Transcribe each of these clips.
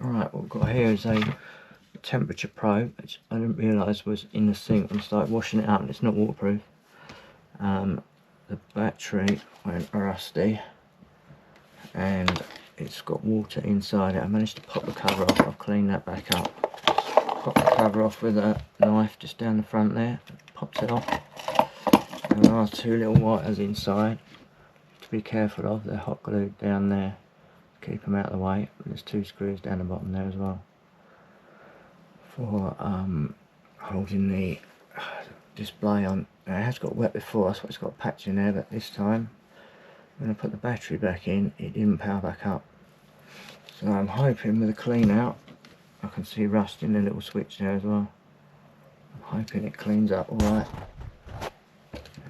Alright, what we've got here is a temperature probe, which I didn't realise was in the sink and started washing it up, and it's not waterproof. The battery went rusty and it's got water inside it. I managed to pop the cover off. I'll clean that back up. Pop the cover off with a knife just down the front there, pops it off. And there are two little wires inside to be careful of. They're hot glued down there, keep them out of the way. There's two screws down the bottom there as well for holding the display on. Now, it has got wet before, that's why it's got a patch in there, but this time when I put the battery back in, it didn't power back up. So I'm hoping with a clean out, I can see rust in the little switch there as well. I'm hoping it cleans up alright.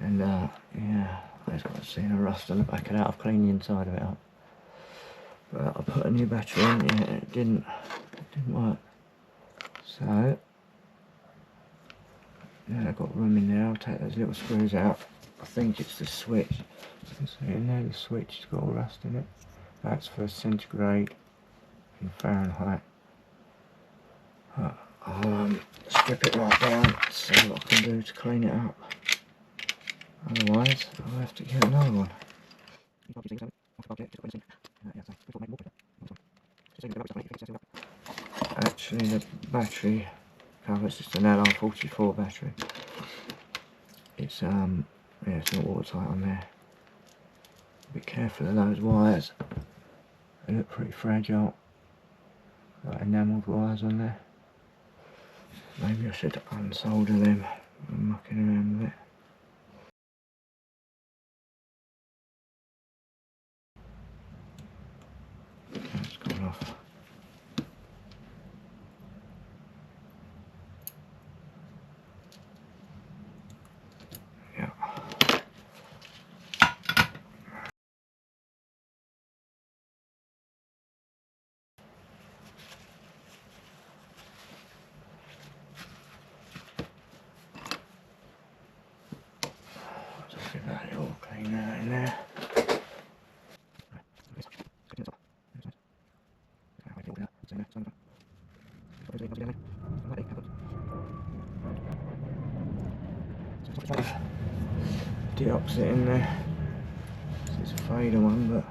And yeah, I just got seeing a rust on the back of that. I've cleaned the inside of it up. But I put a new battery in, yeah, it didn't work. So yeah, I've got room in there. I'll take those little screws out. I think it's the switch. You can see in there the switch has got all rust in it. That's for centigrade in Fahrenheit. I'll strip it right down, see what I can do to clean it up. Otherwise, I'll have to get another one. Actually, the battery cover is just an LR44 battery. It's yeah, it's not watertight on there. Be careful of those wires. They look pretty fragile. Got enamelled wires on there. Maybe I should unsolder them. I'm mucking around with it. That's gone off. Yeah. Just get that all clean out in there. Deoxit in there. It's a fader one, but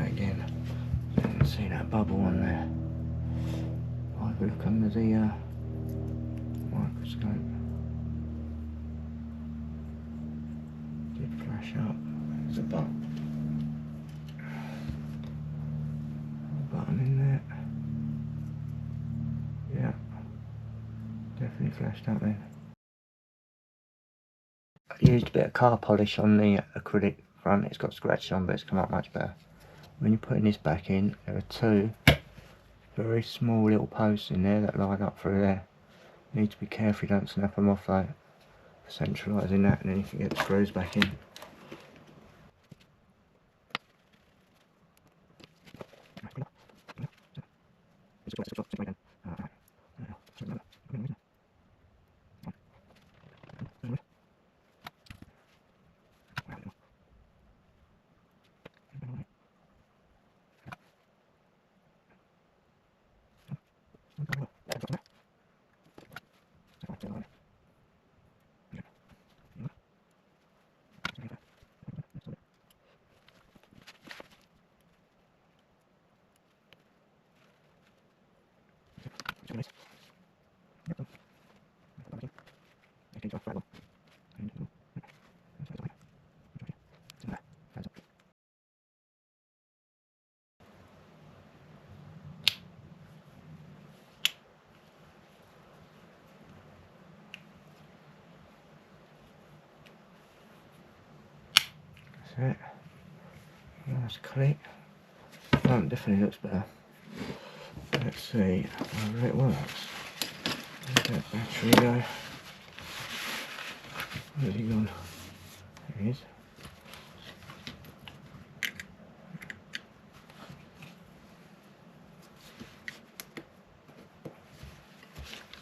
again, you can see that bubble on there. I'll have a look under the microscope. Did flash up. There's a button in there. Yeah, definitely flashed up then. I used a bit of car polish on the acrylic front. It's got scratches on, but it's come up much better. When you're putting this back in, there are two very small little posts in there that line up through there. You need to be careful you don't snap them off though, for centralising that, and then you can get the screws back in. That's it. Nice click. That definitely looks better. Let's see whether it works. Where's that battery go? Where's he gone? There he is.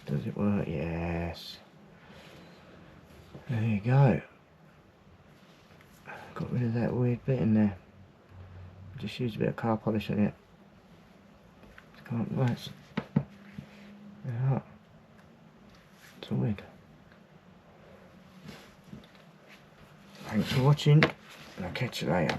Does it work? Yes. There you go. Got rid of that weird bit in there. Just used a bit of car polish on it. Can't nice. Yeah. It's weird. Thanks for watching, and I'll catch you later.